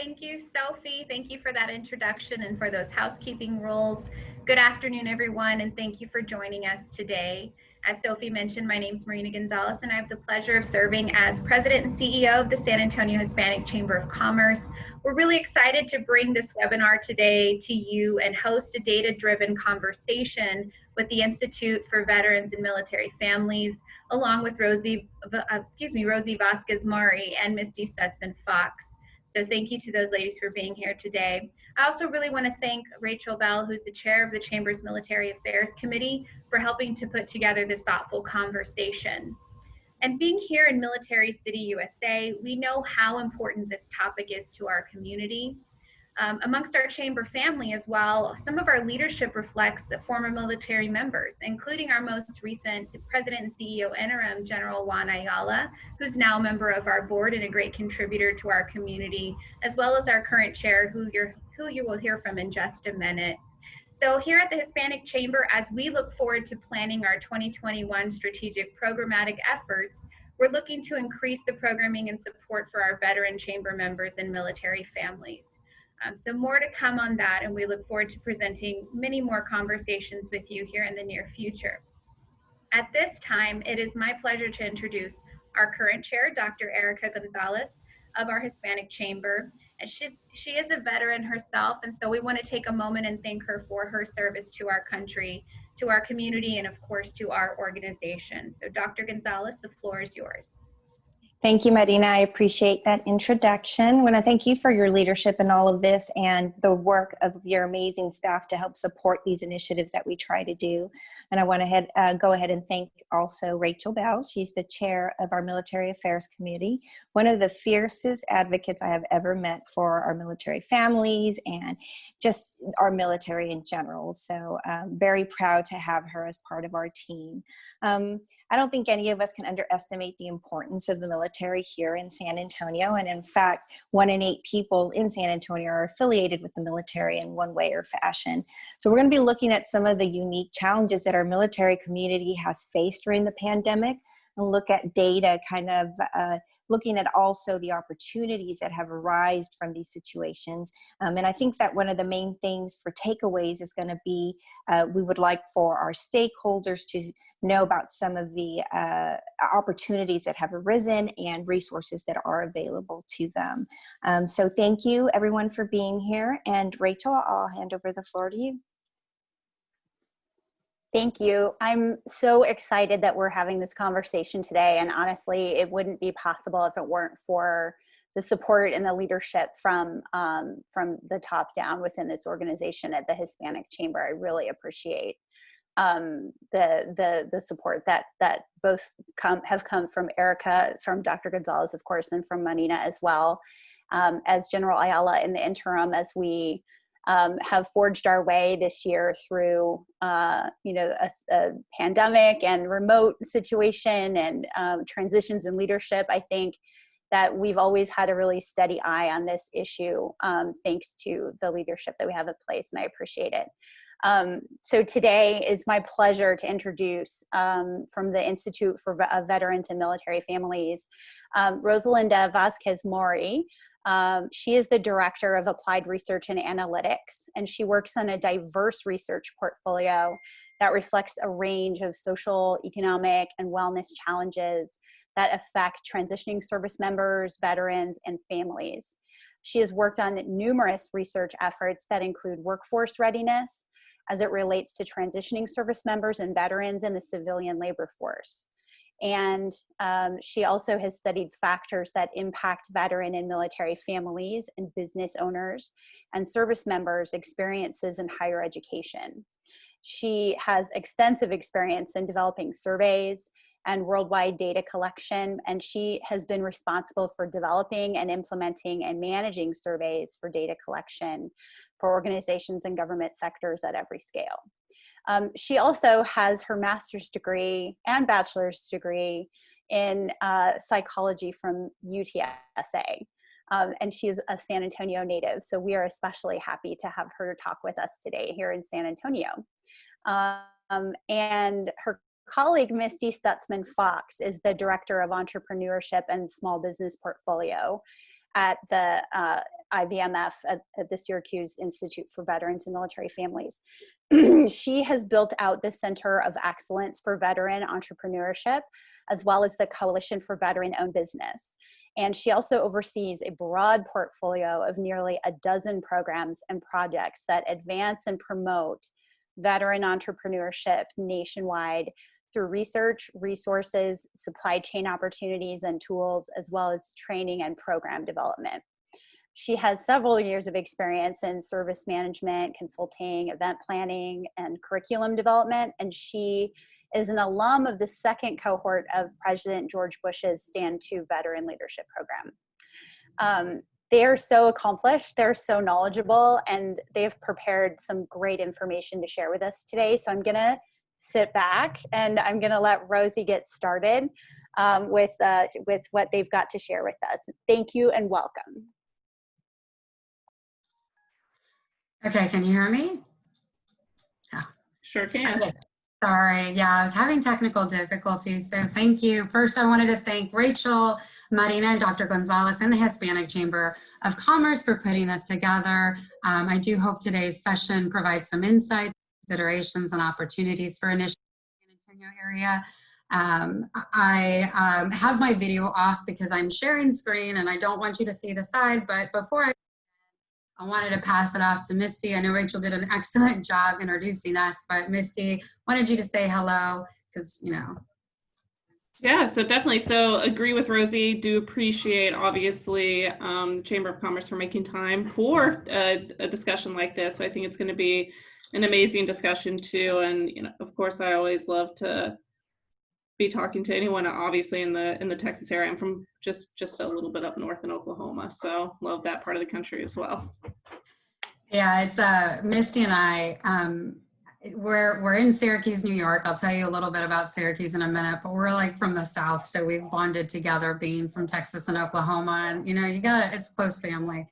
Thank you, Sophie. Thank you for that introduction and for those housekeeping rules. Good afternoon, everyone, and thank you for joining us today. As Sophie mentioned, my name is Marina Gonzalez, and I have the pleasure of serving as President and CEO of the San Antonio Hispanic Chamber of Commerce. We're really excited to bring this webinar today to you and host a data-driven conversation with the Institute for Veterans and Military Families, along with Rosie Vasquez Maury and Misty Stutzman-Fox. So thank you to those ladies for being here today. I also really want to thank Rachel Bell, who's the chair of the Chamber's Military Affairs Committee, for helping to put together this thoughtful conversation. And being here in Military City, USA, we know how important this topic is to our community. Amongst our chamber family as well, some of our leadership reflects the former military members, including our most recent President and CEO interim, General Juan Ayala, who's now a member of our board and a great contributor to our community, as well as our current chair, who you will hear from in just a minute. So here at the Hispanic Chamber, as we look forward to planning our 2021 strategic programmatic efforts, we're looking to increase the programming and support for our veteran chamber members and military families. So more to come on that, and we look forward to presenting many more conversations with you here in the near future. At this time, it is my pleasure to introduce our current chair, Dr. Erica Gonzalez of our Hispanic Chamber. And she is a veteran herself, and so we want to take a moment and thank her for her service to our country, to our community, and of course to our organization. So Dr. Gonzalez, the floor is yours. Thank you, Marina. I appreciate that introduction. I want to thank you for your leadership in all of this and the work of your amazing staff to help support these initiatives that we try to do. And I want to go ahead and thank also Rachel Bell. She's the chair of our Military Affairs Committee, one of the fiercest advocates I have ever met for our military families and just our military in general. So I'm very proud to have her as part of our team. I don't think any of us can underestimate the importance of the military here in San Antonio. And in fact, 1 in 8 people in San Antonio are affiliated with the military in one way or fashion. So we're going to be looking at some of the unique challenges that our military community has faced during the pandemic and look at data kind of looking at also the opportunities that have arisen from these situations. And I think that one of the main things for takeaways is going to be, we would like for our stakeholders to know about some of the opportunities that have arisen and resources that are available to them. So thank you everyone for being here. And Rachel, I'll hand over the floor to you. Thank you. I'm so excited that we're having this conversation today. And honestly, it wouldn't be possible if it weren't for the support and the leadership from the top down within this organization at the Hispanic Chamber. I really appreciate the support that both have come from Erica, from Dr. Gonzalez, of course, and from Marina as well, as General Ayala in the interim, as we have forged our way this year through, a pandemic and remote situation and transitions in leadership. I think that we've always had a really steady eye on this issue, thanks to the leadership that we have in place, and I appreciate it. So today it's my pleasure to introduce from the Institute for Veterans and Military Families, Rosalinda Vasquez Maury. She is the Director of Applied Research and Analytics, and she works on a diverse research portfolio that reflects a range of social, economic, and wellness challenges that affect transitioning service members, veterans, and families. She has worked on numerous research efforts that include workforce readiness as it relates to transitioning service members and veterans in the civilian labor force. And she also has studied factors that impact veteran and military families and business owners and service members' experiences in higher education. She has extensive experience in developing surveys and worldwide data collection, and she has been responsible for developing and implementing and managing surveys for data collection for organizations and government sectors at every scale. She also has her master's degree and bachelor's degree in psychology from UTSA. And she is a San Antonio native, so we are especially happy to have her talk with us today here in San Antonio. And her colleague, Misty Stutzman-Fox, is the Director of Entrepreneurship and Small Business Portfolio at the IVMF at the Syracuse Institute for Veterans and Military Families. She has built out the Center of Excellence for Veteran Entrepreneurship, as well as the Coalition for Veteran-Owned Business. And she also oversees a broad portfolio of nearly a dozen programs and projects that advance and promote veteran entrepreneurship nationwide through research, resources, supply chain opportunities and tools, as well as training and program development. She has several years of experience in service management, consulting, event planning, and curriculum development, and she is an alum of the second cohort of President George Bush's Stand to Veteran Leadership Program. They are so accomplished, they're so knowledgeable, and they've prepared some great information to share with us today. So I'm gonna sit back and I'm gonna let Rosie get started with what they've got to share with us. Thank you and welcome. Okay, can you hear me? Yeah. Sure can. Okay. Sorry, yeah, I was having technical difficulties, so thank you. First, I wanted to thank Rachel, Marina, and Dr. Gonzalez and the Hispanic Chamber of Commerce for putting this together. I do hope today's session provides some insights, considerations, and opportunities for initiatives in the San Antonio area. I have my video off because I'm sharing screen and I don't want you to see the side, but before I wanted to pass it off to Misty. I know Rachel did an excellent job introducing us, but Misty, wanted you to say hello because, you know. Yeah, so definitely. So agree with Rosie. Do appreciate, obviously, Chamber of Commerce for making time for a discussion like this. So I think it's going to be an amazing discussion too. And, you know, of course, I always love to be talking to anyone, obviously, in the Texas area. I'm from just a little bit up north in Oklahoma, so love that part of the country as well. Yeah, it's Misty and I. We're in Syracuse, New York. I'll tell you a little bit about Syracuse in a minute, but we're like from the South, so we've bonded together, being from Texas and Oklahoma, and you know, it's close family.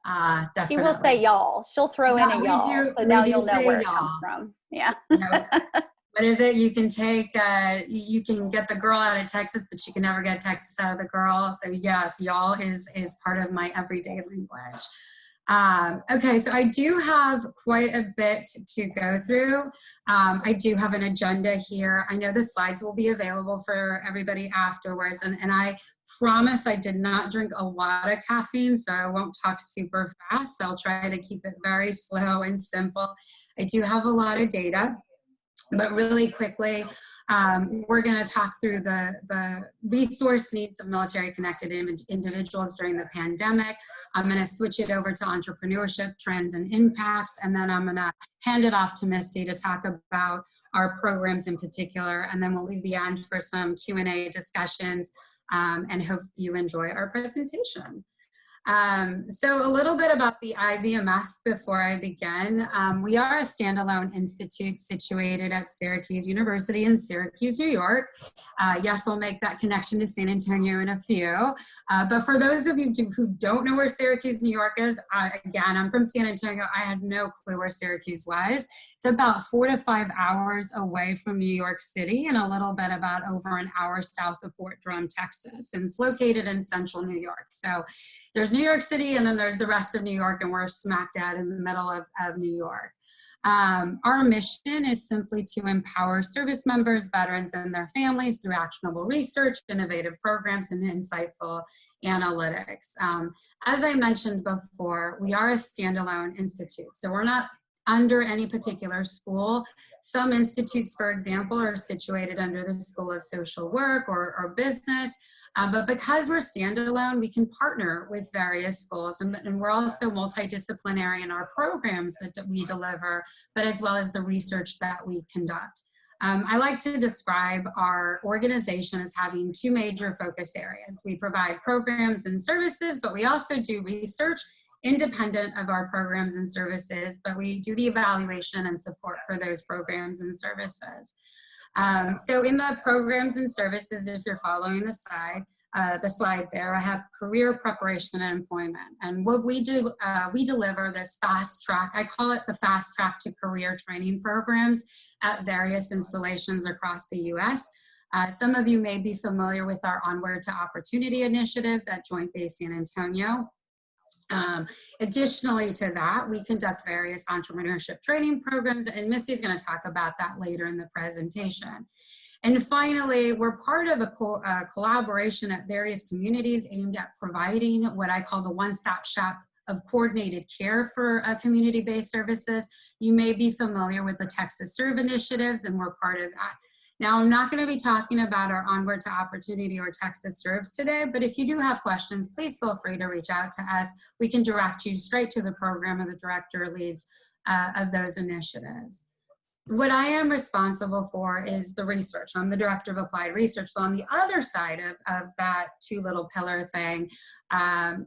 Definitely. She will say y'all. She'll throw in a y'all, so now you'll know where it comes from. Yeah. You know, what is it? You can take, you can get the girl out of Texas, but you can never get Texas out of the girl. So yes, y'all is part of my everyday language. Okay, so I do have quite a bit to go through. I do have an agenda here. I know the slides will be available for everybody afterwards, and I promise I did not drink a lot of caffeine, so I won't talk super fast. I'll try to keep it very slow and simple. I do have a lot of data. But really quickly, we're going to talk through the resource needs of military-connected individuals during the pandemic. I'm going to switch it over to entrepreneurship, trends, and impacts, and then I'm going to hand it off to Misty to talk about our programs in particular, and then we'll leave the end for some Q&A discussions, and hope you enjoy our presentation. So a little bit about the IVMF before I begin. We are a standalone institute situated at Syracuse University in Syracuse, New York. Yes, I'll make that connection to San Antonio in a few. But for those of you who don't know where Syracuse, New York is, again, I'm from San Antonio. I had no clue where Syracuse was. It's about 4 to 5 hours away from New York City and a little bit about over an hour south of Fort Drum, Texas. And it's located in central New York. So there's New York City and then there's the rest of New York, and we're smack dab in the middle of New York. Our mission is simply to empower service members, veterans, and their families through actionable research, innovative programs, and insightful analytics. As I mentioned before, we are a standalone institute, so we're not under any particular school. Some institutes, for example, are situated under the School of Social Work or Business, but because we're standalone, we can partner with various schools, and we're also multidisciplinary in our programs that we deliver, but as well as the research that we conduct. I like to describe our organization as having 2 major focus areas. We provide programs and services, but we also do research independent of our programs and services, but we do the evaluation and support for those programs and services. So in the programs and services, if you're following the slide there, I have career preparation and employment. And what we do, we deliver this fast track, I call it the fast track to career training programs at various installations across the US. Some of you may be familiar with our Onward to Opportunity initiatives at Joint Base San Antonio. Additionally to that, we conduct various entrepreneurship training programs, and Missy's going to talk about that later in the presentation. And finally, we're part of a collaboration at various communities aimed at providing what I call the one-stop shop of coordinated care for community-based services. You may be familiar with the Texas Serve initiatives, and we're part of that. Now, I'm not going to be talking about our Onward to Opportunity or Texas Serves today, but if you do have questions, please feel free to reach out to us. We can direct you straight to the program or the director leads of those initiatives. What I am responsible for is the research. I'm the Director of Applied Research. So on the other side of that two little pillar thing,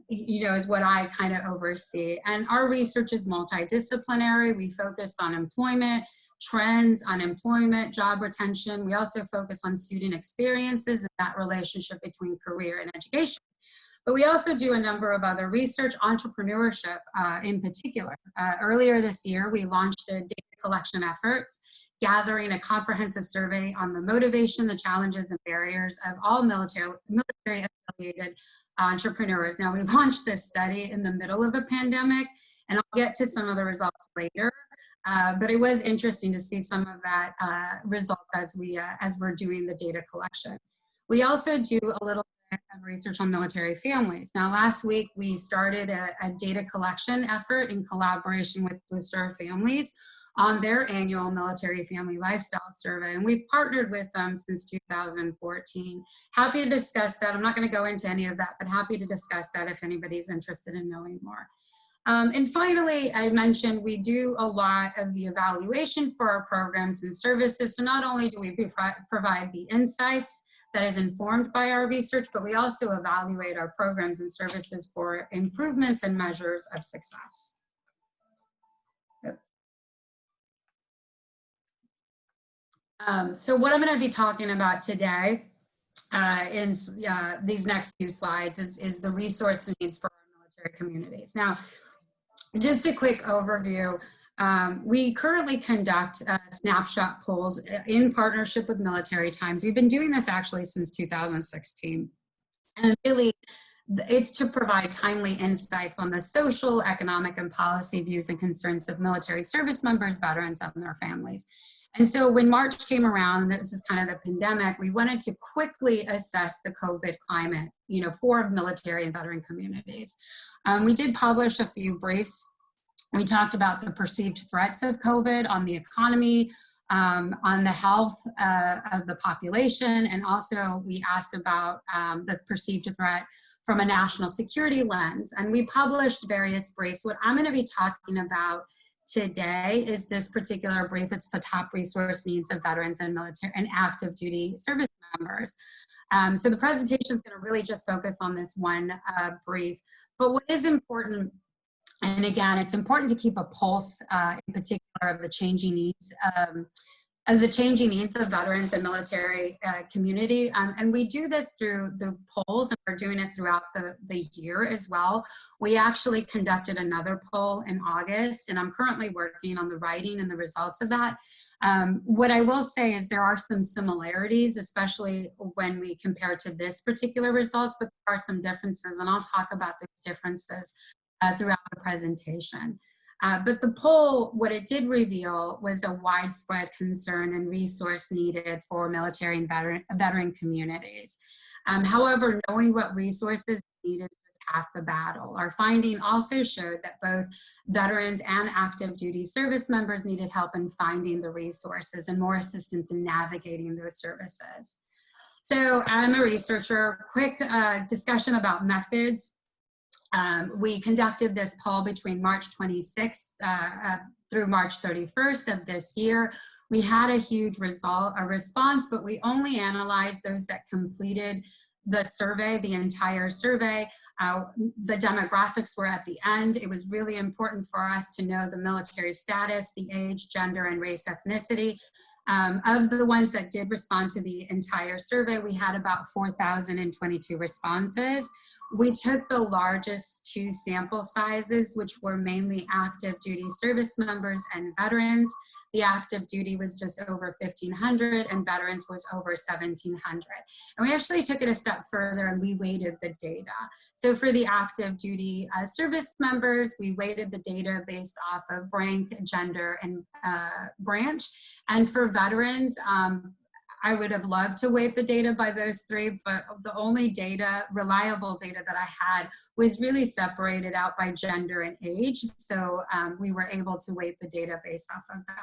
is what I kind of oversee. And our research is multidisciplinary. We focused on employment, trends, unemployment, job retention. We also focus on student experiences and that relationship between career and education. But we also do a number of other research, entrepreneurship in particular. Earlier this year, we launched a data collection efforts, gathering a comprehensive survey on the motivation, the challenges, and barriers of all military-affiliated entrepreneurs. Now, we launched this study in the middle of a pandemic, and I'll get to some of the results later. But it was interesting to see some of that results as we're doing the data collection. We also do a little bit of research on military families. Now, last week we started a data collection effort in collaboration with Blue Star Families on their annual military family lifestyle survey, and we've partnered with them since 2014. Happy to discuss that. I'm not going to go into any of that, but happy to discuss that if anybody's interested in knowing more. And finally, I mentioned we do a lot of the evaluation for our programs and services. So not only do we provide the insights that is informed by our research, but we also evaluate our programs and services for improvements and measures of success. So what I'm going to be talking about today in these next few slides is the resource needs for our military communities. Now, just a quick overview. We currently conduct snapshot polls in partnership with Military Times. We've been doing this actually since 2016. And really, it's to provide timely insights on the social, economic, and policy views and concerns of military service members, veterans, and their families. And so when March came around, this was kind of the pandemic, we wanted to quickly assess the COVID climate, for military and veteran communities. We did publish a few briefs. We talked about the perceived threats of COVID on the economy, on the health of the population, and also we asked about the perceived threat from a national security lens. And we published various briefs. What I'm going to be talking about today is this particular brief. It's the top resource needs of veterans and military and active duty service members. So the presentation is going to really just focus on this one brief. But what is important, and again, it's important to keep a pulse in particular of the changing needs of veterans and military community. And we do this through the polls, and we're doing it throughout the year as well. We actually conducted another poll in August, and I'm currently working on the writing and the results of that. What I will say is there are some similarities, especially when we compare to this particular results, but there are some differences, and I'll talk about those differences throughout the presentation. But the poll, what it did reveal was a widespread concern and resource needed for military and veteran communities. However, knowing what resources needed was half the battle. Our finding also showed that both veterans and active duty service members needed help in finding the resources and more assistance in navigating those services. So I'm a researcher. Quick discussion about methods. We conducted this poll between March 26th through March 31st of this year. We had a huge response, but we only analyzed those that completed the survey, the entire survey. The demographics were at the end. It was really important for us to know the military status, the age, gender, and race ethnicity. Of the ones that did respond to the entire survey, we had about 4,022 responses. we took the largest 2 sample sizes, which were mainly active duty service members and veterans. The active duty was just over 1,500 and veterans was over 1,700. And we actually took it a step further and we weighted the data. So for the active duty service members, we weighted the data based off of rank, gender, and branch. And for veterans, I would have loved to weight the data by those 3, but the only data, reliable data that I had was really separated out by gender and age. So we were able to weight the data based off of that.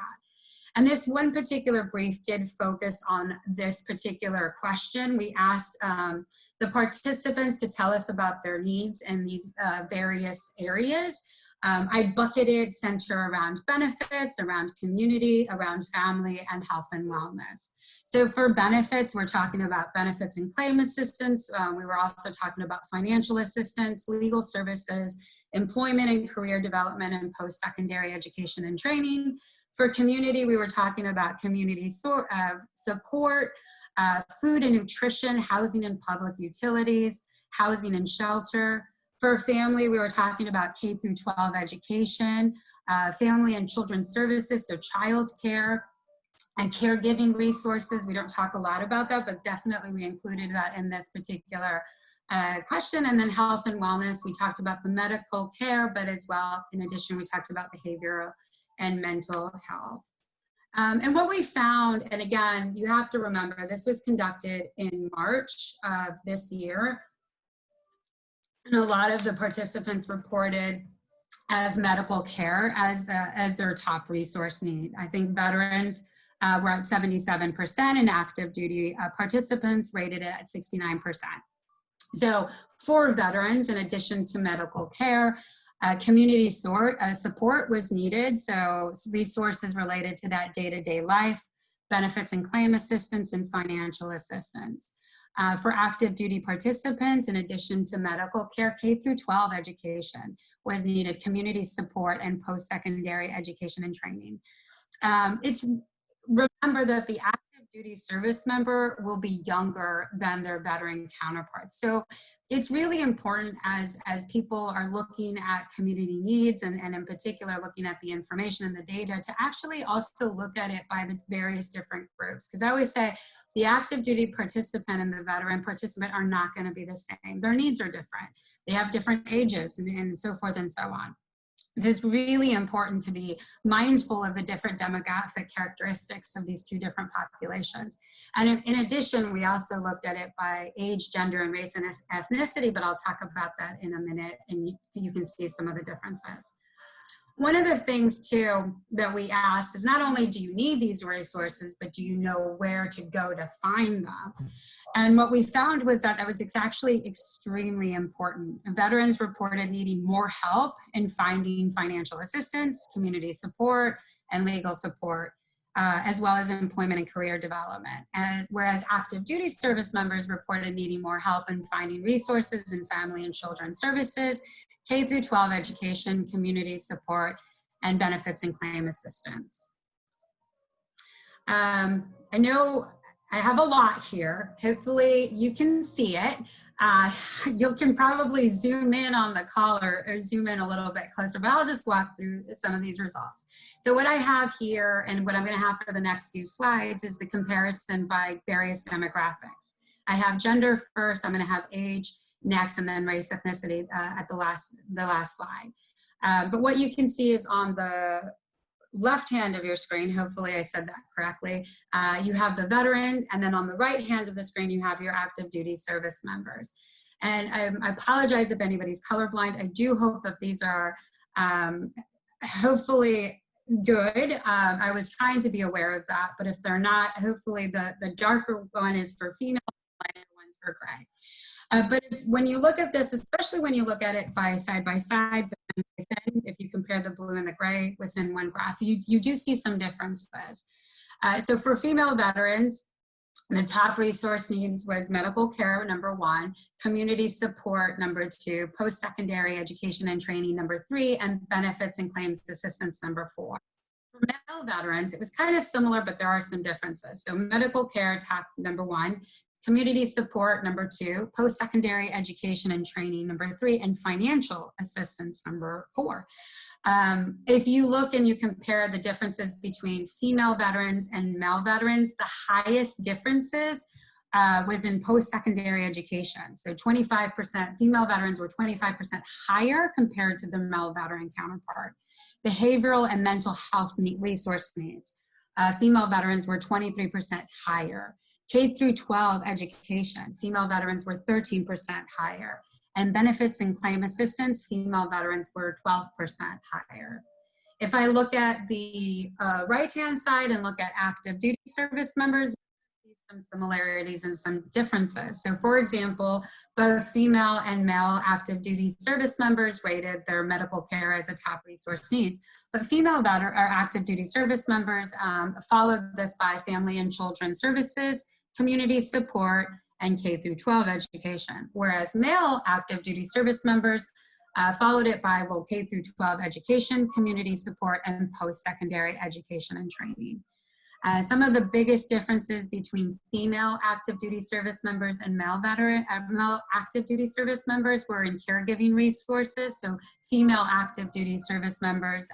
And this one particular brief did focus on this particular question. We asked the participants to tell us about their needs in these various areas. I bucketed center around benefits, around community, around family, and health and wellness. So for benefits, we're talking about benefits and claim assistance. We were also talking about financial assistance, legal services, employment and career development, and post-secondary education and training. For community, we were talking about community support, food and nutrition, housing and public utilities, housing and shelter. For family, we were talking about K through 12 education, family and children's services, so child care, and caregiving resources. We don't talk a lot about that, but definitely we included that in this particular question. And then health and wellness, we talked about the medical care, but as well, in addition, we talked about behavioral and mental health. And what we found, and again, you have to remember, this was conducted in March of this year. And a lot of the participants reported as medical care as their top resource need. I think veterans were at 77% and active duty participants rated it at 69%. So for veterans, in addition to medical care, community support was needed. So resources related to that day-to-day life, benefits and claim assistance, and financial assistance. For active duty participants, in addition to medical care, K through 12 education was needed, community support, and post-secondary education and training. Remember that the active duty service member will be younger than their veteran counterparts. So it's really important as people are looking at community needs and in particular looking at the information and the data to actually also look at it by the various different groups. Because I always say the active duty participant and the veteran participant are not going to be the same. Their needs are different. They have different ages and so forth and so on. So it's really important to be mindful of the different demographic characteristics of these 2 different populations. And in addition, we also looked at it by age, gender, and race and ethnicity, but I'll talk about that in a minute and you can see some of the differences. One of the things too that we asked is not only do you need these resources, but do you know where to go to find them? And what we found was that was actually extremely important. Veterans reported needing more help in finding financial assistance, community support, and legal support, as well as employment and career development. And whereas active duty service members reported needing more help in finding resources in family and children's services, K through 12 education, community support, and benefits and claim assistance. I know I have a lot here. Hopefully you can see it. You can probably zoom in on the call or zoom in a little bit closer, but I'll just walk through some of these results. So what I have here and what I'm going to have for the next few slides is the comparison by various demographics. I have gender first, I'm going to have age next, and then race, ethnicity at the last slide. But what you can see is on the left hand of your screen, hopefully I said that correctly, you have the veteran, and then on the right hand of the screen you have your active duty service members. And I apologize if anybody's colorblind. I do hope that these are hopefully good. I was trying to be aware of that, but if they're not, hopefully the darker one is for female, the lighter one's for gray. But when you look at this, especially when you look at it side by side, if you compare the blue and the gray within one graph, you do see some differences. So for female veterans, the top resource needs was medical care, number 1, community support, number 2, post-secondary education and training, number 3, and benefits and claims assistance, number 4. For male veterans, it was kind of similar, but there are some differences. So medical care, top number 1, community support, number 2, post-secondary education and training, number 3, and financial assistance, number 4. If you look and you compare the differences between female veterans and male veterans, the highest differences was in post-secondary education. So 25%, female veterans were 25% higher compared to the male veteran counterpart. Behavioral and mental health resource needs. Female veterans were 23% higher. K through 12 education, female veterans were 13% higher. And benefits and claim assistance, female veterans were 12% higher. If I look at the right-hand side and look at active duty service members, we see some similarities and some differences. So for example, both female and male active duty service members rated their medical care as a top resource need. But female active duty service members followed this by family and children services, community support, and K through 12 education. Whereas male active duty service members followed it by K through 12 education, community support, and post-secondary education and training. Some of the biggest differences between female active duty service members and male active duty service members were in caregiving resources. So female active duty service members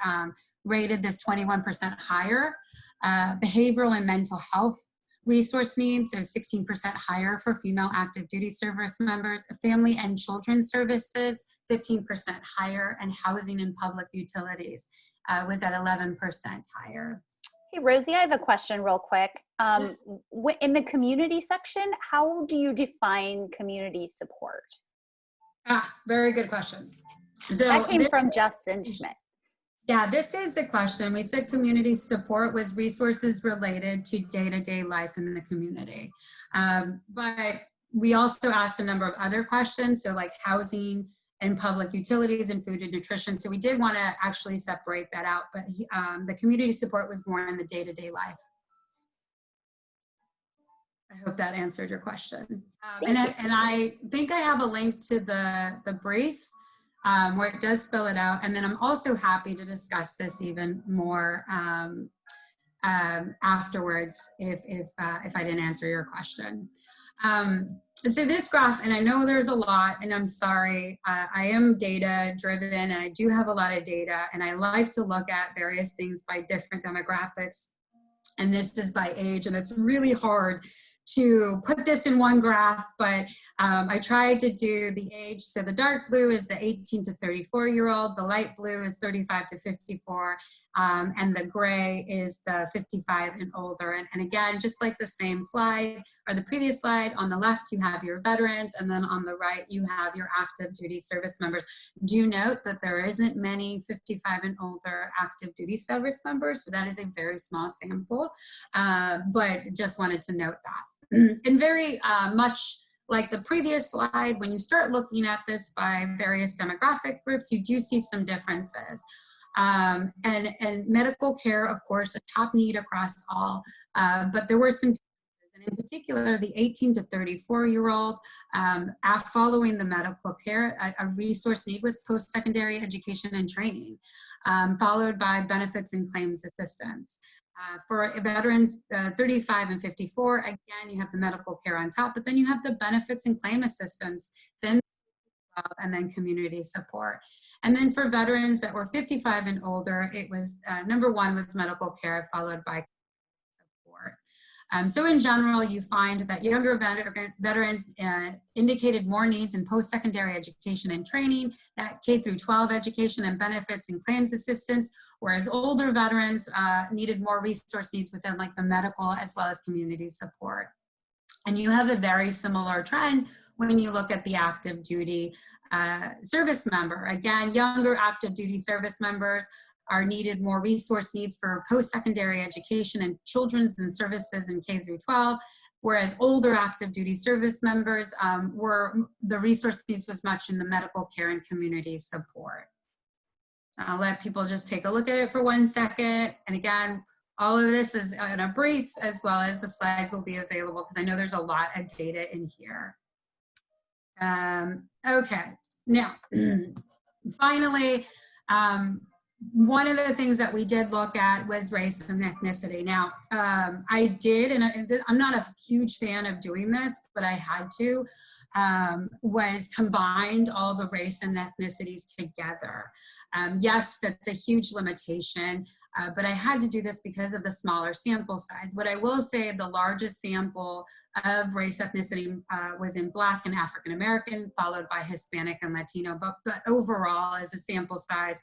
rated this 21% higher. Behavioral and mental health resource needs are 16% higher for female active duty service members. Family and children's services, 15% higher, and housing and public utilities was at 11% higher. Hey, Rosie, I have a question real quick. In the community section, how do you define community support? Very good question. So that came from Justin Schmidt. Yeah, this is the question. We said community support was resources related to day-to-day life in the community. But we also asked a number of other questions, so like housing and public utilities and food and nutrition. So we did want to actually separate that out, but the community support was more in the day-to-day life. I hope that answered your question. And I think I have a link to the brief where it does spell it out. And then I'm also happy to discuss this even more afterwards if I didn't answer your question. So this graph, and I know there's a lot, and I'm sorry, I am data driven and I do have a lot of data, and I like to look at various things by different demographics. And this is by age, and it's really hard to put this in one graph, but I tried to do the age. So the dark blue is the 18 to 34-year-old, the light blue is 35 to 54, and the gray is the 55 and older. And again, just like the same slide or the previous slide, on the left you have your veterans, and then on the right you have your active duty service members. Do note that there isn't many 55 and older active duty service members, so that is a very small sample, but just wanted to note that. And very much like the previous slide, when you start looking at this by various demographic groups, you do see some differences. And medical care, of course, a top need across all, but there were some differences. And in particular, the 18 to 34-year-old, following the medical care, a resource need was post-secondary education and training, followed by benefits and claims assistance. For veterans 35 and 54, again, you have the medical care on top, but then you have the benefits and claim assistance, then and then community support. And then for veterans that were 55 and older, it was number one was medical care, followed by support. So in general, you find that younger veterans indicated more needs in post-secondary education and training, that K through 12 education and benefits and claims assistance, whereas older veterans needed more resource needs within like the medical as well as community support. And you have a very similar trend when you look at the active duty service member. Again, younger active duty service members are needed more resource needs for post-secondary education and children's and services in K through 12, whereas older active duty service members the resource needs was much in the medical care and community support. I'll let people just take a look at it for 1 second. And again, all of this is in a brief, as well as the slides will be available because I know there's a lot of data in here. Okay, now, finally, one of the things that we did look at was race and ethnicity. Now, I did, and I'm not a huge fan of doing this, but I had to, was combined all the race and ethnicities together. Yes, that's a huge limitation, but I had to do this because of the smaller sample size. What I will say, the largest sample of race ethnicity was in Black and African American, followed by Hispanic and Latino, but overall as a sample size,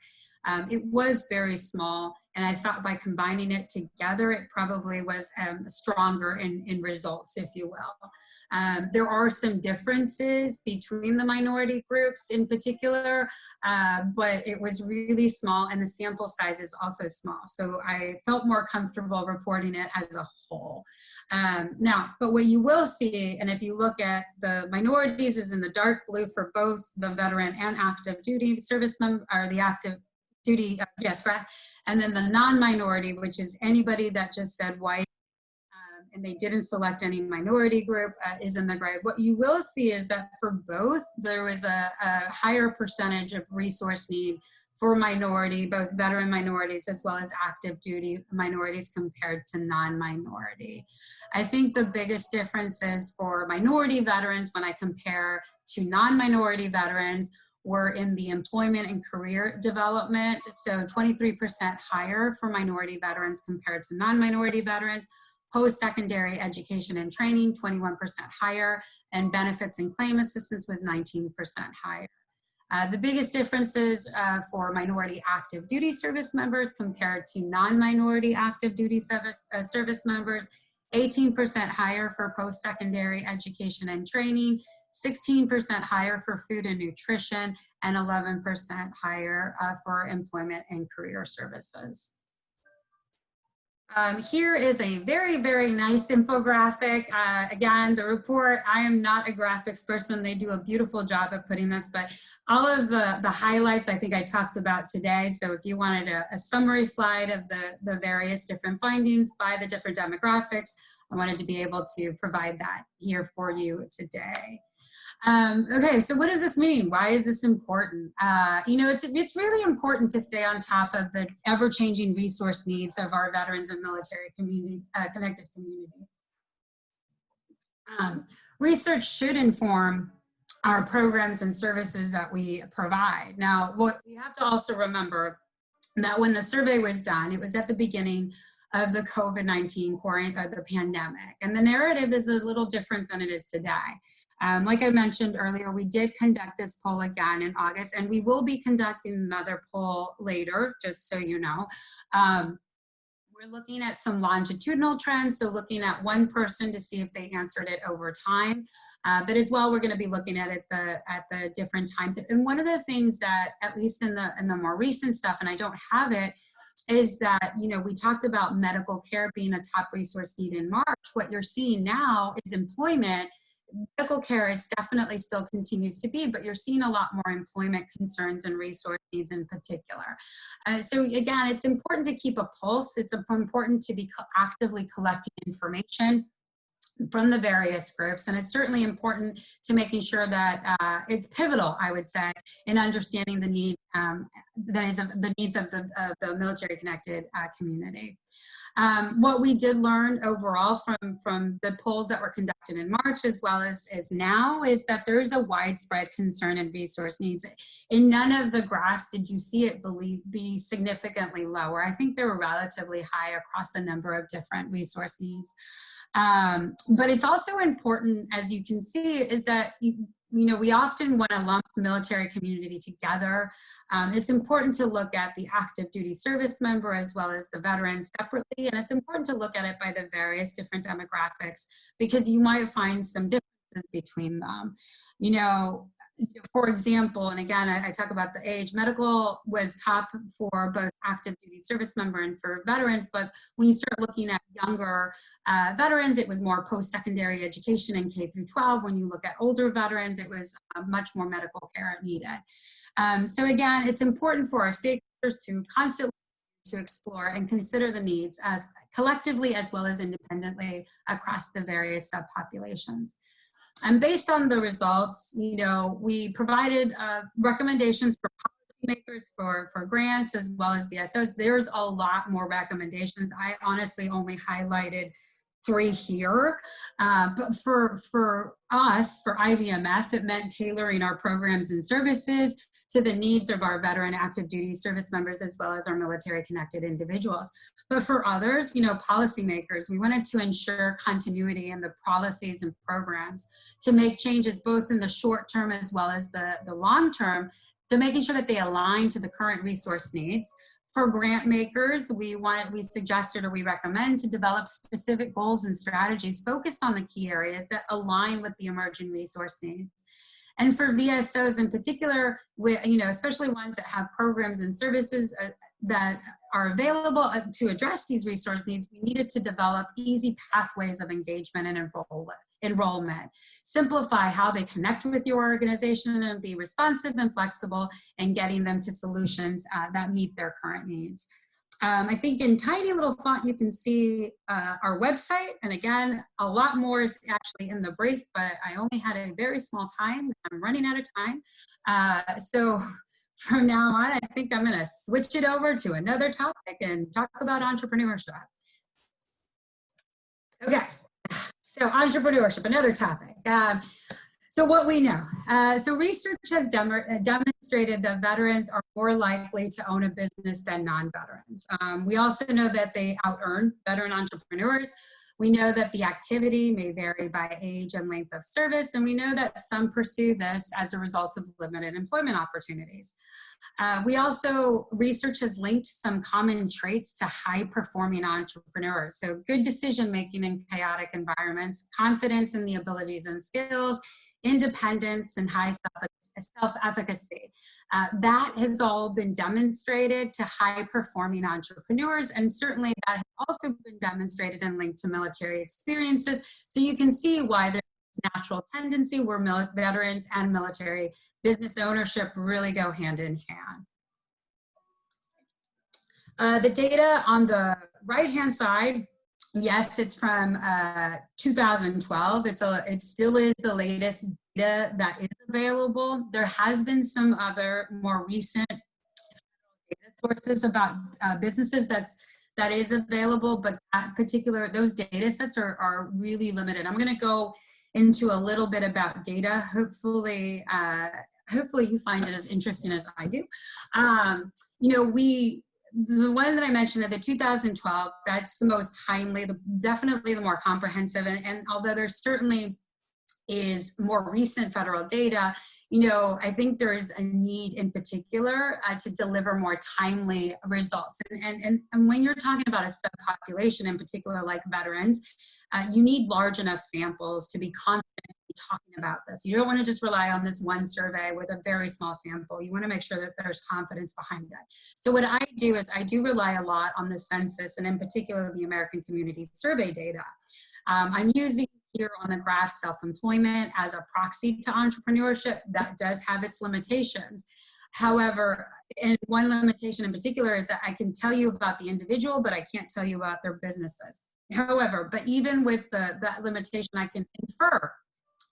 it was very small, and I thought by combining it together, it probably was stronger in results, if you will. There are some differences between the minority groups in particular, but it was really small, and the sample size is also small. So I felt more comfortable reporting it as a whole. Now, but what you will see, and if you look at the minorities is in the dark blue for both the veteran and active duty service member, or the active duty, yes, correct. And then the non-minority, which is anybody that just said white, and they didn't select any minority group, is in the gray. What you will see is that for both, there was a higher percentage of resource need for minority, both veteran minorities as well as active duty minorities compared to non-minority. I think the biggest differences for minority veterans when I compare to non-minority veterans were in the employment and career development. So 23% higher for minority veterans compared to non-minority veterans. Post-secondary education and training, 21% higher, and benefits and claim assistance was 19% higher. The biggest differences for minority active duty service members compared to non-minority active duty service members, 18% higher for post-secondary education and training, 16% higher for food and nutrition, and 11% higher for employment and career services. Here is a very, very nice infographic. Again, the report, I am not a graphics person. They do a beautiful job of putting this, but all of the highlights I think I talked about today. So if you wanted a summary slide of the various different findings by the different demographics, I wanted to be able to provide that here for you today. Okay, so what does this mean? Why is this important? You know, it's really important to stay on top of the ever-changing resource needs of our veterans and military community, connected community. Research should inform our programs and services that we provide. Now, what we have to also remember that when the survey was done, it was at the beginning of the COVID-19 the pandemic. And the narrative is a little different than it is today. Like I mentioned earlier, we did conduct this poll again in August, and we will be conducting another poll later, just so you know. We're looking at some longitudinal trends, so looking at one person to see if they answered it over time. But as well, we're going to be looking at it at the different times. And one of the things that, at least in the more recent stuff, and I don't have it, is that, you know, we talked about medical care being a top resource need in March. What you're seeing now is employment. Medical care is definitely still continues to be, but you're seeing a lot more employment concerns and resource needs in particular. So again, it's important to keep a pulse. It's important to be actively collecting information from the various groups, and it's certainly important to making sure that it's pivotal, I would say, in understanding the need the needs of the military connected community. What we did learn overall from the polls that were conducted in March as well as now is that there is a widespread concern and resource needs. In none of the graphs did you see it be significantly lower. I think they were relatively high across a number of different resource needs. But it's also important, as you can see, is that you know, we often want to lump military community together. It's important to look at the active duty service member as well as the veteran separately, and it's important to look at it by the various different demographics because you might find some differences between them. You know, for example, and again, I talk about the age, medical was top for both active duty service member and for veterans, but when you start looking at younger veterans, it was more post-secondary education and K through 12. When you look at older veterans, it was much more medical care needed. So again, it's important for our stakeholders to constantly to explore and consider the needs as collectively as well as independently across the various subpopulations. And based on the results, you know, we provided recommendations for policy makers for grants as well as VSOs. There's a lot more recommendations. I honestly only highlighted 3 here, but for us, for IVMF, it meant tailoring our programs and services to the needs of our veteran active duty service members as well as our military connected individuals. But for others, you know, policymakers, we wanted to ensure continuity in the policies and programs to make changes both in the short term as well as the long term, to making sure that they align to the current resource needs. For grant makers, we suggested or we recommend to develop specific goals and strategies focused on the key areas that align with the emerging resource needs. And for VSOs in particular, you know, especially ones that have programs and services that are available to address these resource needs, we needed to develop easy pathways of engagement and enrollment, simplify how they connect with your organization, and be responsive and flexible in getting them to solutions that meet their current needs. I think in tiny little font you can see our website, and again, a lot more is actually in the brief, but I only had a very small time. I'm running out of time. So from now on, I think I'm gonna switch it over to another topic and talk about entrepreneurship. Okay, so entrepreneurship, another topic. So what we know, so research has demonstrated that veterans are more likely to own a business than non-veterans. We also know that they out-earn veteran entrepreneurs. We know that the activity may vary by age and length of service, and we know that some pursue this as a result of limited employment opportunities. Research has linked some common traits to high-performing entrepreneurs. So good decision-making in chaotic environments, confidence in the abilities and skills, independence, and high self-efficacy. That has all been demonstrated to high-performing entrepreneurs, and certainly that has also been demonstrated and linked to military experiences. So you can see why there's a natural tendency where veterans and military business ownership really go hand in hand. The data on the right-hand side, yes, it's from 2012. It still is the latest data that is available. There has been some other more recent data sources about businesses that is available, but those data sets are really limited. I'm going to go into a little bit about data. Hopefully you find it as interesting as I do. You know, the one that I mentioned, the 2012, that's the most timely, definitely the more comprehensive, and although there certainly is more recent federal data, you know, I think there's a need in particular to deliver more timely results. And when you're talking about a subpopulation in particular, like veterans, you need large enough samples to be confident talking about this. You don't want to just rely on this one survey with a very small sample. You want to make sure that there's confidence behind it. So what I do is I do rely a lot on the census, and in particular the American Community Survey data. I'm using here on the graph self-employment as a proxy to entrepreneurship. That does have its limitations. However, and one limitation in particular is that I can tell you about the individual, but I can't tell you about their businesses. However, but even with that limitation, I can infer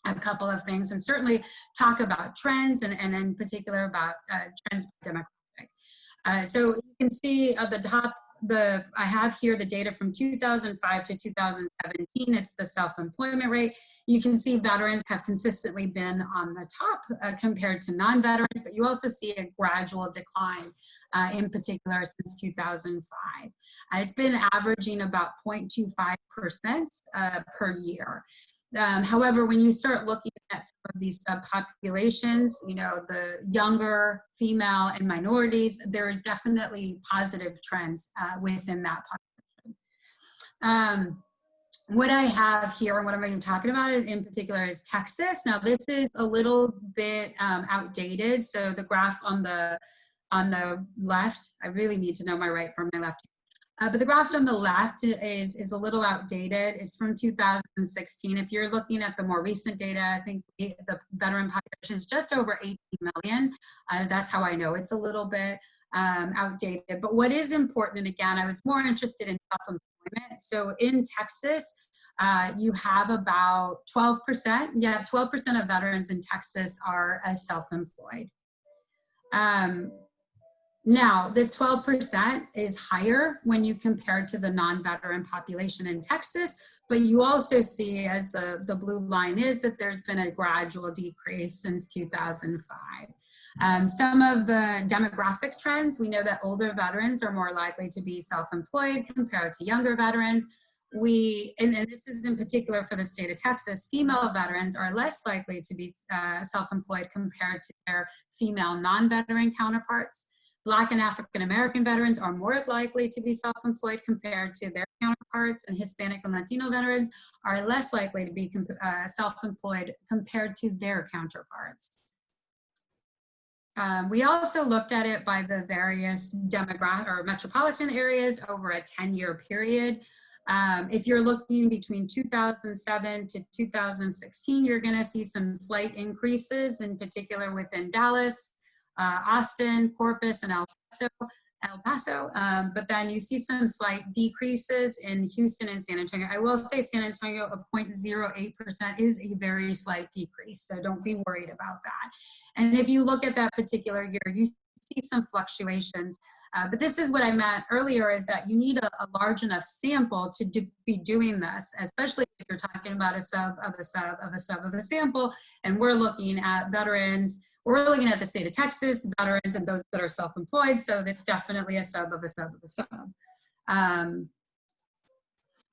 a couple of things and certainly talk about trends and in particular about trends by demographic. So you can see at the top, I have here the data from 2005 to 2017. It's the self-employment rate. You can see veterans have consistently been on the top compared to non-veterans, but you also see a gradual decline in particular since 2005. It's been averaging about 0.25% per year. However, when you start looking at some of these subpopulations, you know, the younger, female, and minorities, there is definitely positive trends within that population. What I have here and what I'm going to be talking about in particular is Texas. Now, this is a little bit outdated. So the graph on the left, I really need to know my right from my left. But the graph on the left is a little outdated. It's from 2016. If you're looking at the more recent data, I think the veteran population is just over 18 million. That's how I know it's a little bit outdated. But what is important, and again, I was more interested in self-employment. So in Texas, you have about 12%. Yeah, 12% of veterans in Texas are self-employed. Now, this 12% is higher when you compare to the non-veteran population in Texas, but you also see, as the blue line is, that there's been a gradual decrease since 2005. Some of the demographic trends, we know that older veterans are more likely to be self-employed compared to younger veterans. And this is in particular for the state of Texas, female veterans are less likely to be self-employed compared to their female non-veteran counterparts. Black and African American veterans are more likely to be self-employed compared to their counterparts, and Hispanic and Latino veterans are less likely to be self-employed compared to their counterparts. We also looked at it by the various demographic or metropolitan areas over a 10-year period. If you're looking between 2007 to 2016, you're going to see some slight increases, in particular within Dallas, Austin, Corpus, and El Paso, but then you see some slight decreases in Houston and San Antonio. I will say San Antonio, a 0.08% is a very slight decrease, so don't be worried about that. And if you look at that particular year, you see some fluctuations, but this is what I meant earlier, is that you need a large enough sample to be doing this, especially if you're talking about a sub of a sub of a sub of a sample, and we're looking at veterans, we're looking at the state of Texas, veterans and those that are self-employed, so that's definitely a sub of a sub of a sub.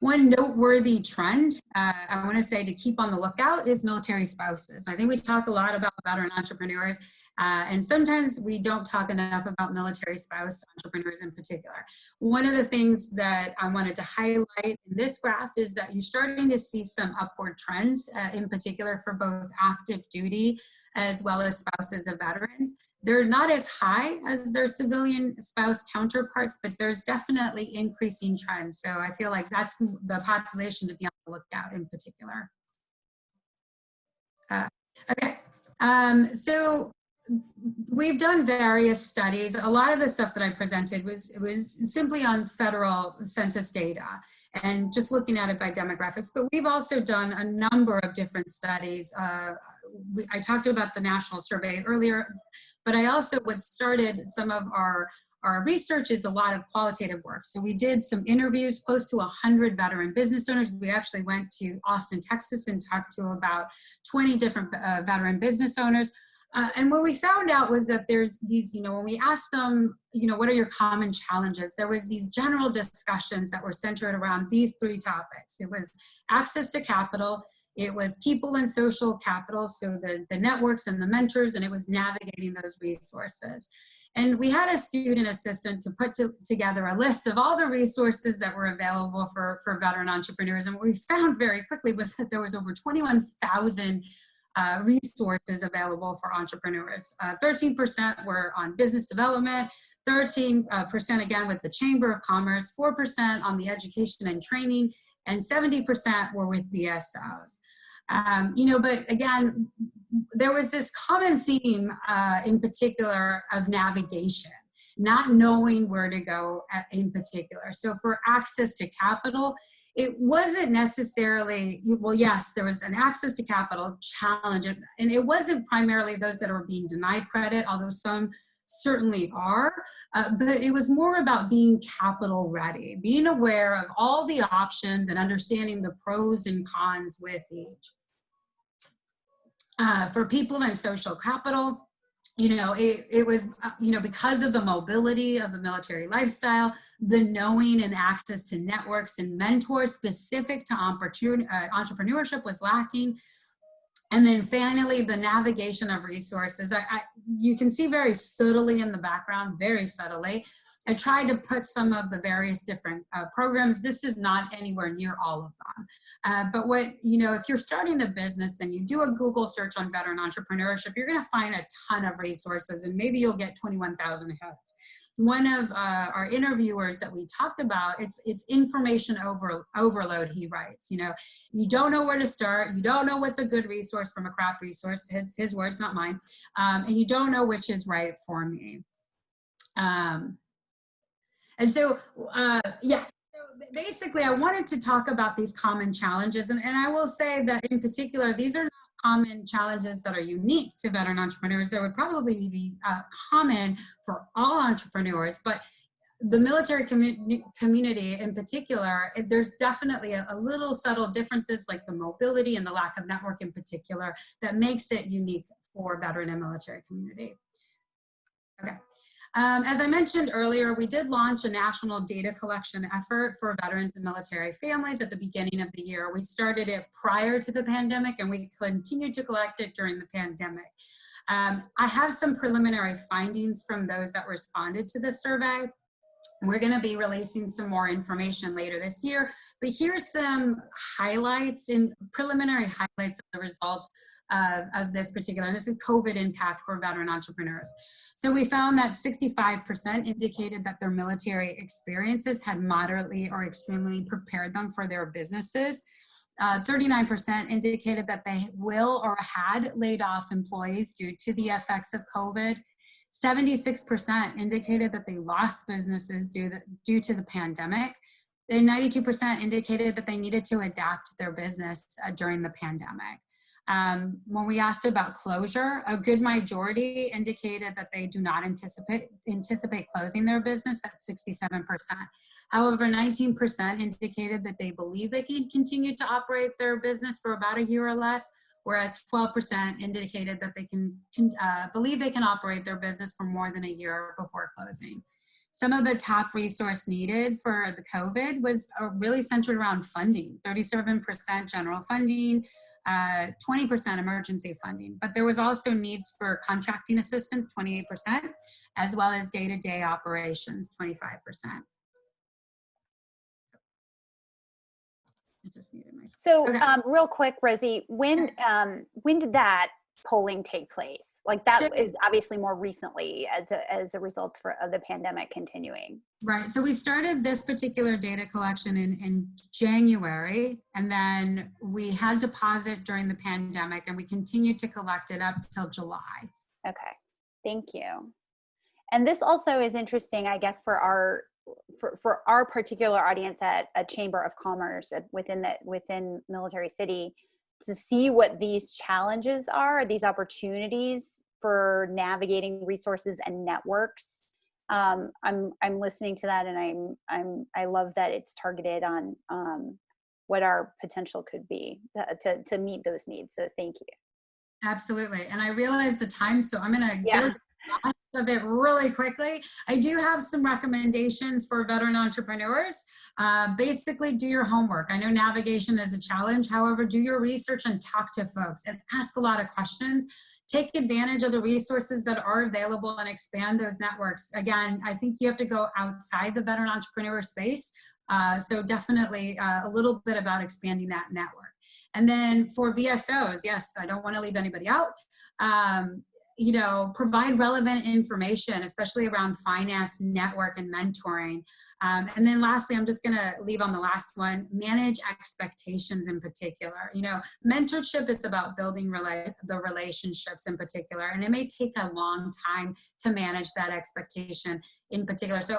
One noteworthy trend I want to say to keep on the lookout is military spouses. I think we talk a lot about veteran entrepreneurs, and sometimes we don't talk enough about military spouse entrepreneurs in particular. One of the things that I wanted to highlight in this graph is that you're starting to see some upward trends, in particular for both active duty as well as spouses of veterans. They're not as high as their civilian spouse counterparts, but there's definitely increasing trends. So I feel like that's the population to be on the lookout in particular. So we've done various studies. A lot of the stuff that I presented was simply on federal census data and just looking at it by demographics, but we've also done a number of different studies. I talked about the national survey earlier, but I also started some of our research is a lot of qualitative work. So we did some interviews, close to 100 veteran business owners. We actually went to Austin, Texas and talked to about 20 different veteran business owners. And what we found out was that there's these, when we asked them, what are your common challenges? There was these general discussions that were centered around these three topics. It was access to capital, it was people and social capital, so the networks and the mentors, and it was navigating those resources. And we had a student assistant to put together a list of all the resources that were available for veteran entrepreneurs. And what we found very quickly was that there was over 21,000 resources available for entrepreneurs. 13% were on business development, 13% again with the Chamber of Commerce, 4% on the education and training, and 70% were with VSOs. But again, there was this common theme in particular of navigation, not knowing where to go in particular. So for access to capital, it wasn't necessarily, well, yes, there was an access to capital challenge, and it wasn't primarily those that are being denied credit, although some certainly are, but it was more about being capital ready, being aware of all the options and understanding the pros and cons with each. For people in social capital, it was, because of the mobility of the military lifestyle, the knowing and access to networks and mentors specific to entrepreneurship was lacking. And then finally, the navigation of resources. You can see very subtly in the background, very subtly, I tried to put some of the various different programs. This is not anywhere near all of them. But if you're starting a business and you do a Google search on veteran entrepreneurship, you're gonna find a ton of resources and maybe you'll get 21,000 hits. One of our interviewers that we talked about, it's information overload, he writes. You don't know where to start, you don't know what's a good resource from a crap resource, his words, not mine, and you don't know which is right for me. And so, so basically I wanted to talk about these common challenges, and I will say that in particular, these are not common challenges that are unique to veteran entrepreneurs that would probably be common for all entrepreneurs, but the military community in particular, there's definitely a little subtle differences, like the mobility and the lack of network in particular, that makes it unique for veteran and military community. Okay. As I mentioned earlier, we did launch a national data collection effort for veterans and military families at the beginning of the year. We started it prior to the pandemic, and we continued to collect it during the pandemic. I have some preliminary findings from those that responded to the survey. We're going to be releasing some more information later this year, but here's some highlights, in preliminary highlights of the results of this particular, and this is COVID impact for veteran entrepreneurs. So we found that 65% indicated that their military experiences had moderately or extremely prepared them for their businesses. 39% indicated that they will or had laid off employees due to the effects of COVID. 76% indicated that they lost businesses due to the pandemic. And 92% indicated that they needed to adapt their business during the pandemic. When we asked about closure, a good majority indicated that they do not anticipate closing their business at 67%. However, 19% indicated that they believe they can continue to operate their business for about a year or less, whereas 12% indicated that they can believe they can operate their business for more than a year before closing. Some of the top resource needed for the COVID was really centered around funding, 37% general funding, 20% emergency funding, but there was also needs for contracting assistance, 28%, as well as day-to-day operations, 25%. So okay. Real quick, Rosie, when did that polling take place? Like that is obviously more recently as a result of the pandemic continuing. Right. So we started this particular data collection in January, and then we had deposit during the pandemic, and we continued to collect it up till July. Okay. Thank you. And this also is interesting, I guess, for our particular audience at a Chamber of Commerce within Military City, to see what these challenges are, these opportunities for navigating resources and networks. I'm listening to that, and I love that it's targeted on what our potential could be to meet those needs. So thank you. Absolutely. And I realize the time, so I'm going to go of it really quickly. I do have some recommendations for veteran entrepreneurs. Basically, do your homework. I know navigation is a challenge. However, do your research and talk to folks and ask a lot of questions. Take advantage of the resources that are available and expand those networks. Again, I think you have to go outside the veteran entrepreneur space. So definitely a little bit about expanding that network. And then for VSOs, yes, I don't want to leave anybody out. Provide relevant information, especially around finance, network, and mentoring. And then lastly, I'm just going to leave on the last one, manage expectations in particular. Mentorship is about building the relationships in particular, and it may take a long time to manage that expectation in particular. So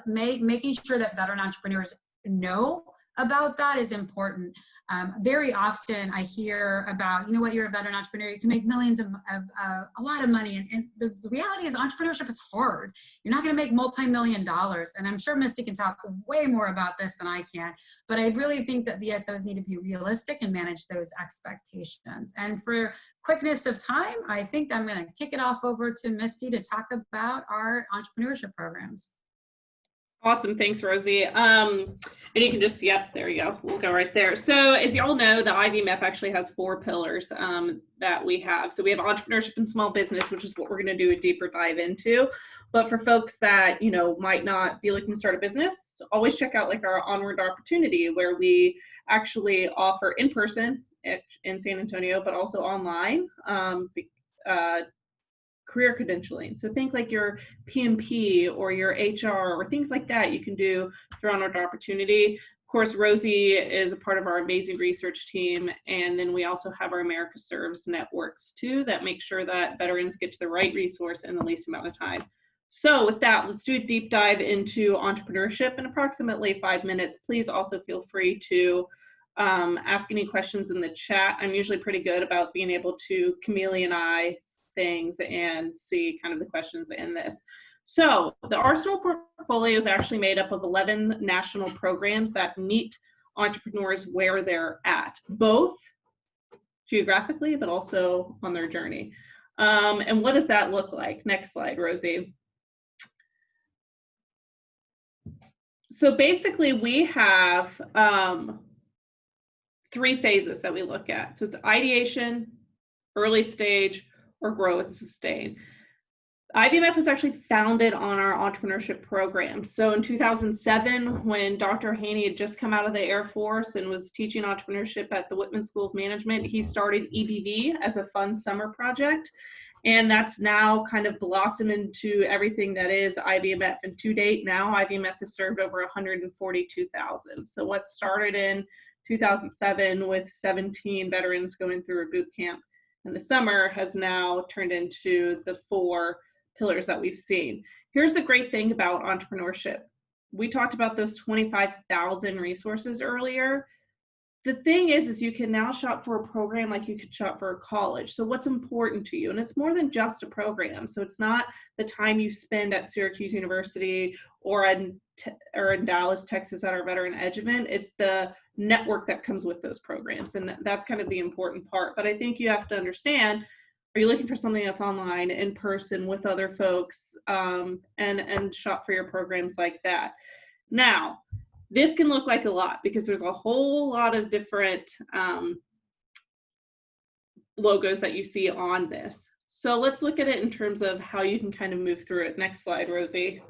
making sure that veteran entrepreneurs know about that is important. Very often I hear about, you're a veteran entrepreneur, you can make millions of a lot of money. And the reality is entrepreneurship is hard. You're not going to make multi-million dollars. And I'm sure Misty can talk way more about this than I can, but I really think that VSOs need to be realistic and manage those expectations. And for quickness of time, I think I'm going to kick it off over to Misty to talk about our entrepreneurship programs. Awesome. Thanks, Rosie. And you can just, there you go. We'll go right there. So as you all know, the IVMAP actually has 4 pillars that we have. So we have entrepreneurship and small business, which is what we're going to do a deeper dive into. But for folks that, might not be looking to start a business, always check out our Onward Opportunity, where we actually offer in person in San Antonio, but also online, career credentialing. So think like your PMP or your HR or things like that you can do through Onward Opportunity. Of course, Rosie is a part of our amazing research team. And then we also have our America Serves networks too, that make sure that veterans get to the right resource in the least amount of time. So with that, let's do a deep dive into entrepreneurship in approximately 5 minutes. Please also feel free to ask any questions in the chat. I'm usually pretty good about being able to chameleonize things and see kind of the questions in this. So the Arsenal portfolio is actually made up of 11 national programs that meet entrepreneurs where they're at, both geographically, but also on their journey. And what does that look like? Next slide, Rosie. So basically we have 3 phases that we look at. So it's ideation, early stage, or grow and sustain. IVMF was actually founded on our entrepreneurship program. So in 2007, when Dr. Haney had just come out of the Air Force and was teaching entrepreneurship at the Whitman School of Management, he started EBV as a fun summer project. And that's now kind of blossomed into everything that is IVMF. And to date now, IVMF has served over 142,000. So what started in 2007 with 17 veterans going through a boot camp in the summer has now turned into the 4 pillars that we've seen. Here's the great thing about entrepreneurship. We talked about those 25,000 resources earlier. The thing is you can now shop for a program like you could shop for a college. So what's important to you? And it's more than just a program. So it's not the time you spend at Syracuse University or in Dallas, Texas at our Veteran Edge event. It's the network that comes with those programs. And that's kind of the important part. But I think you have to understand, are you looking for something that's online, in person, with other folks, and shop for your programs like that? Now, this can look like a lot because there's a whole lot of different logos that you see on this. So let's look at it in terms of how you can kind of move through it. Next slide, Rosie.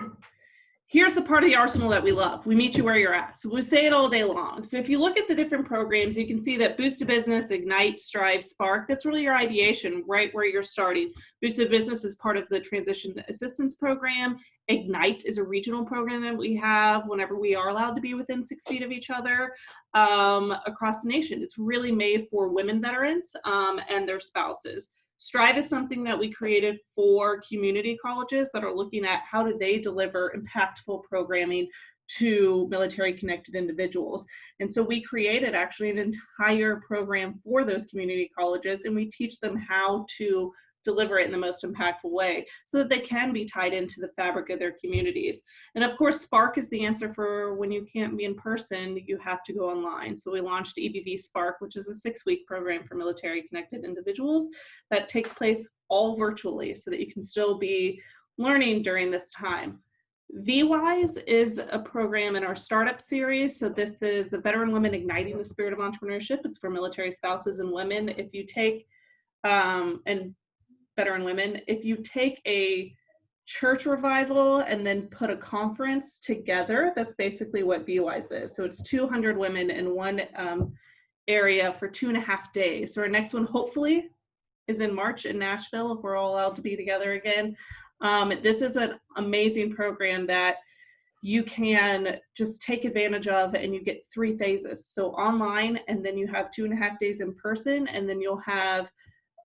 Here's the part of the arsenal that we love. We meet you where you're at. So we say it all day long. So if you look at the different programs, you can see that Boost to Business, Ignite, Strive, Spark, that's really your ideation, right where you're starting. Boost to Business is part of the Transition Assistance Program. Ignite is a regional program that we have whenever we are allowed to be within 6 feet of each other across the nation. It's really made for women veterans and their spouses. Strive is something that we created for community colleges that are looking at how do they deliver impactful programming to military connected individuals. And so we created actually an entire program for those community colleges, and we teach them how to deliver it in the most impactful way so that they can be tied into the fabric of their communities. And of course, Spark is the answer for when you can't be in person, you have to go online. So we launched EBV Spark, which is a 6-week program for military connected individuals that takes place all virtually so that you can still be learning during this time. VWise is a program in our startup series. So this is the Veteran Women Igniting the Spirit of Entrepreneurship. It's for military spouses and women. If you take, and veteran women, if you take a church revival and then put a conference together, that's basically what VWise is. So it's 200 women in one area for 2.5 days. So our next one hopefully is in March in Nashville, if we're all allowed to be together again. This is an amazing program that you can just take advantage of, and you get 3 phases. So online, and then you have 2.5 days in person, and then you'll have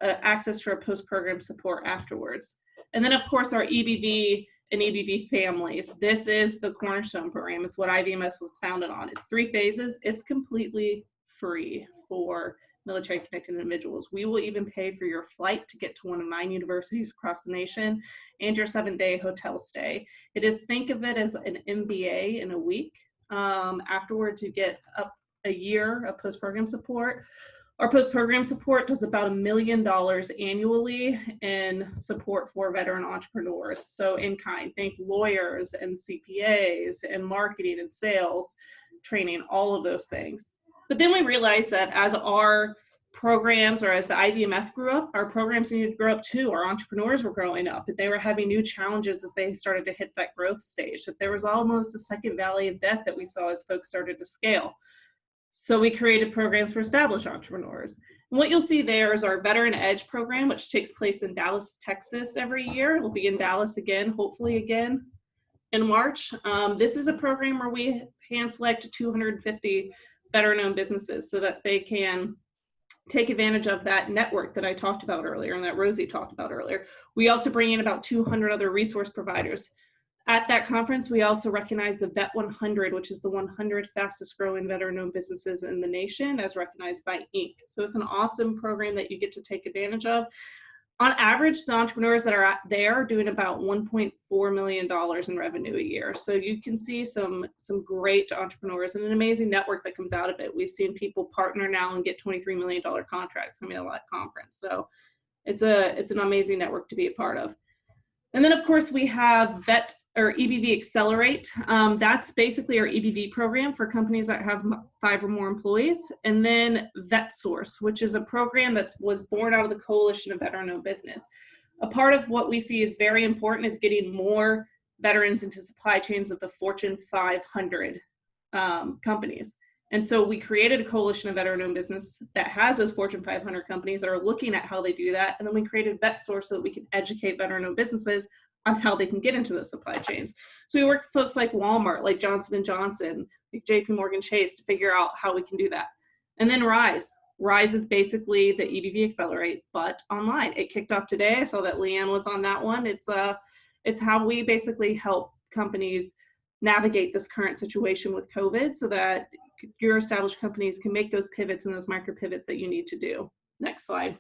access for a post-program support afterwards. And then of course our EBV and EBV families. This is the cornerstone program. It's what IVMS was founded on. It's 3 phases. It's completely free for military connected individuals. We will even pay for your flight to get to one of 9 universities across the nation and your 7-day hotel stay. It is, think of it as an MBA in a week. Afterwards you get up a year of post-program support. Our post-program support does about $1 million annually in support for veteran entrepreneurs. So in kind, think lawyers and CPAs and marketing and sales, training, all of those things. But then we realized that as our programs, or as the IVMF grew up, our programs needed to grow up too. Our entrepreneurs were growing up, but they were having new challenges as they started to hit that growth stage, that there was almost a second valley of death that we saw as folks started to scale. So we created programs for established entrepreneurs. And what you'll see there is our Veteran Edge program, which takes place in Dallas, Texas every year. We'll be in Dallas again, hopefully again in March. This is a program where we hand select 250 veteran-owned businesses so that they can take advantage of that network that I talked about earlier and that Rosie talked about earlier. We also bring in about 200 other resource providers. At that conference, we also recognized the Vet 100, which is the 100 fastest growing veteran-owned businesses in the nation, as recognized by Inc. So it's an awesome program that you get to take advantage of. On average, the entrepreneurs that are there are doing about $1.4 million in revenue a year. So you can see some great entrepreneurs and an amazing network that comes out of it. We've seen people partner now and get $23 million contracts coming out of that conference. So it's an amazing network to be a part of. And then, of course, we have VET or EBV Accelerate. That's basically our EBV program for companies that have 5 or more employees. And then VET Source, which is a program that was born out of the Coalition of Veteran-Owned Business. A part of what we see is very important is getting more veterans into supply chains of the Fortune 500 companies. And so we created a coalition of veteran-owned business that has those Fortune 500 companies that are looking at how they do that. And then we created Vet Source so that we can educate veteran-owned businesses on how they can get into those supply chains. So we work with folks like Walmart, like Johnson & Johnson, like JP Morgan Chase to figure out how we can do that. And then Rise. Rise is basically the EBV Accelerate, but online. It kicked off today. I saw that Leanne was on that one. It's how we basically help companies navigate this current situation with COVID so that your established companies can make those pivots and those micro pivots that you need to do. Next slide.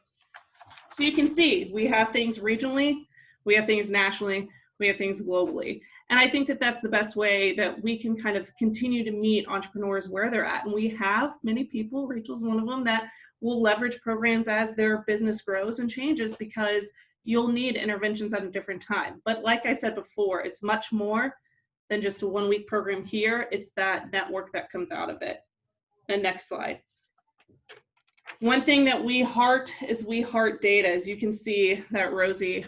So you can see we have things regionally, we have things nationally, we have things globally. And I think that that's the best way that we can kind of continue to meet entrepreneurs where they're at. And we have many people, Rachel's one of them, that will leverage programs as their business grows and changes because you'll need interventions at a different time. But like I said before, it's much more than just a 1-week program here. It's that network that comes out of it. And next slide. One thing that we heart is we heart data, as you can see that Rosie,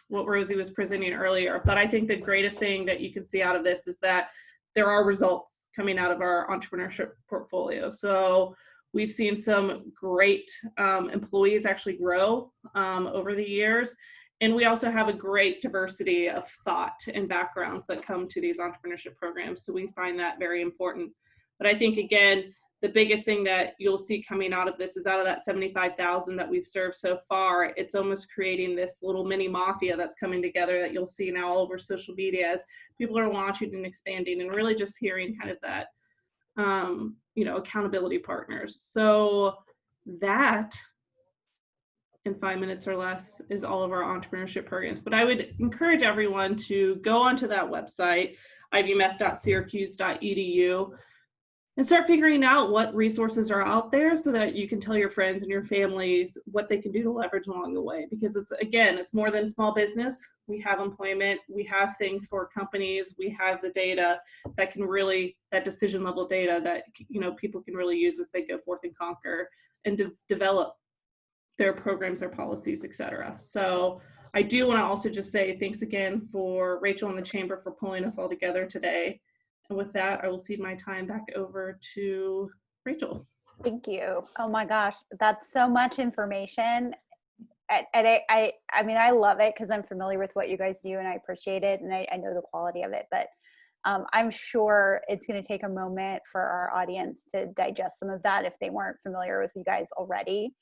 what Rosie was presenting earlier. But I think the greatest thing that you can see out of this is that there are results coming out of our entrepreneurship portfolio. So we've seen some great employees actually grow over the years. And we also have a great diversity of thought and backgrounds that come to these entrepreneurship programs. So we find that very important. But I think, again, the biggest thing that you'll see coming out of this is out of that 75,000 that we've served so far, it's almost creating this little mini mafia that's coming together that you'll see now all over social media as people are launching and expanding and really just hearing kind of that, accountability partners. So that, in 5 minutes or less, is all of our entrepreneurship programs. But I would encourage everyone to go onto that website, ivmf.syracuse.edu, and start figuring out what resources are out there so that you can tell your friends and your families what they can do to leverage along the way. Because it's more than small business. We have employment, we have things for companies, we have the data that can really, that decision level data that people can really use as they go forth and conquer and develop their programs, their policies, etc. So I do want to also just say thanks again for Rachel and the Chamber for pulling us all together today. And with that, I will cede my time back over to Rachel. Thank you. Oh my gosh, that's so much information. I mean, I love it because I'm familiar with what you guys do and I appreciate it and I know the quality of it, but I'm sure it's going to take a moment for our audience to digest some of that if they weren't familiar with you guys already.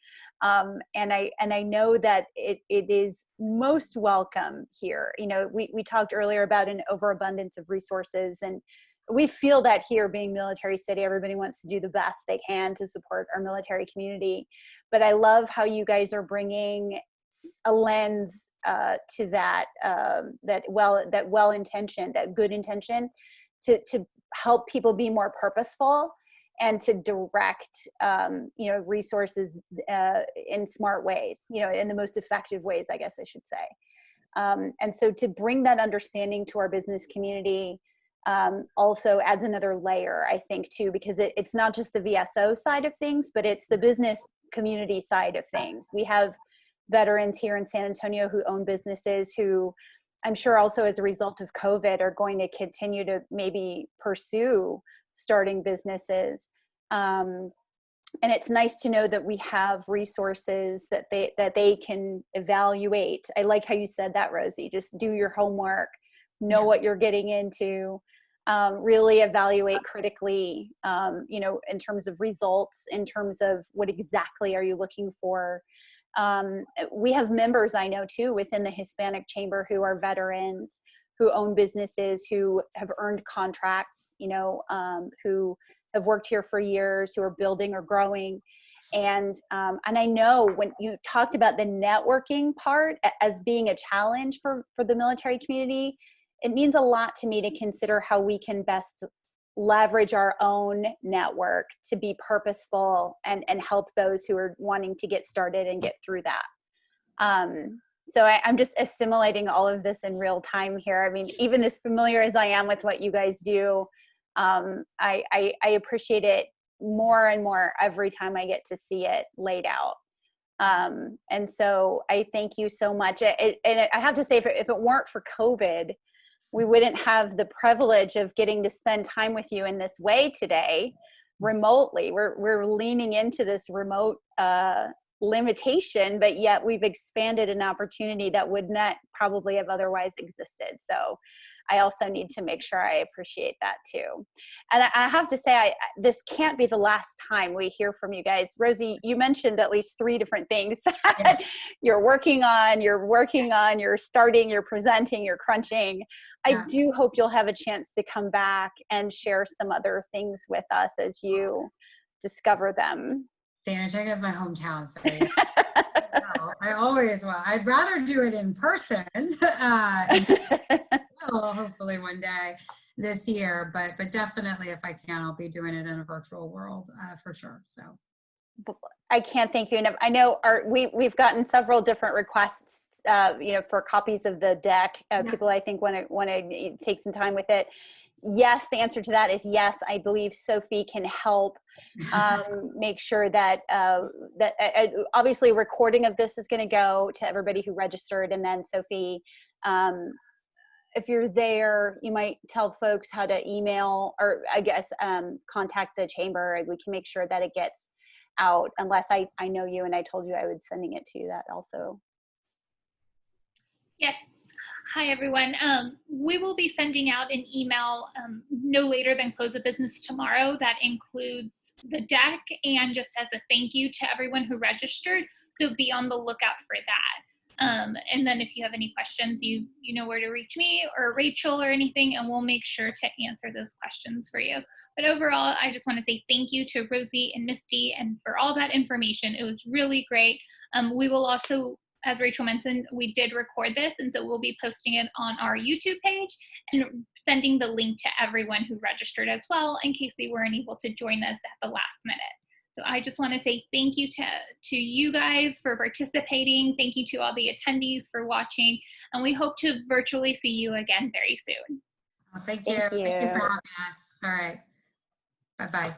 And I know that it is most welcome here. We talked earlier about an overabundance of resources, and we feel that here, being Military City, everybody wants to do the best they can to support our military community. But I love how you guys are bringing a lens to that, that well-intentioned, that good intention to help people be more purposeful and to direct, resources in smart ways, in the most effective ways, I guess I should say. And so to bring that understanding to our business community also adds another layer, I think, too, because it's not just the VSO side of things, but it's the business community side of things. We have veterans here in San Antonio who own businesses who I'm sure also as a result of COVID are going to continue to maybe pursue starting businesses. And it's nice to know that we have resources that they can evaluate. I like how you said that, Rosie, just do your homework, know what you're getting into, really evaluate critically, in terms of results, in terms of what exactly are you looking for. We have members I know too within the Hispanic Chamber who are veterans who own businesses, who have earned contracts, you know, who have worked here for years, who are building or growing. And I know when you talked about the networking part as being a challenge for the military community, it means a lot to me to consider how we can best leverage our own network to be purposeful and help those who are wanting to get started and get through that. So I'm just assimilating all of this in real time here. I mean, even as familiar as I am with what you guys do, I appreciate it more and more every time I get to see it laid out. And so I thank you so much. And I have to say, if it weren't for COVID, we wouldn't have the privilege of getting to spend time with you in this way today, remotely. We're leaning into this remote limitation, but yet we've expanded an opportunity that would not probably have otherwise existed. So I also need to make sure I appreciate that too. And I have to say, this can't be the last time we hear from you guys. Rosie, you mentioned at least 3 different things that you're working on, you're starting, you're presenting, you're crunching. I do hope you'll have a chance to come back and share some other things with us as you discover them. San Antonio is my hometown, so I always will. I'd rather do it in person. Hopefully one day this year, but definitely if I can, I'll be doing it in a virtual world for sure. So I can't thank you enough. I know we've gotten several different requests, for copies of the deck. People I think want to take some time with it. Yes, the answer to that is yes. I believe Sophie can help make sure that obviously recording of this is going to go to everybody who registered, and then Sophie, if you're there, you might tell folks how to email or I guess contact the chamber, and we can make sure that it gets out, unless I know you and I told you I would sending it to you that also. Yes. Hi, everyone. We will be sending out an email no later than close of business tomorrow that includes the deck and just as a thank you to everyone who registered. So be on the lookout for that. And then if you have any questions, you know where to reach me or Rachel or anything, and we'll make sure to answer those questions for you. But overall, I just want to say thank you to Rosie and Misty and for all that information. It was really great. We will also, as Rachel mentioned, we did record this, and so we'll be posting it on our YouTube page and sending the link to everyone who registered as well in case they weren't able to join us at the last minute. So I just want to say thank you to you guys for participating. Thank you to all the attendees for watching, and we hope to virtually see you again very soon. Well, thank you. Thank you for having us. All right. Bye-bye.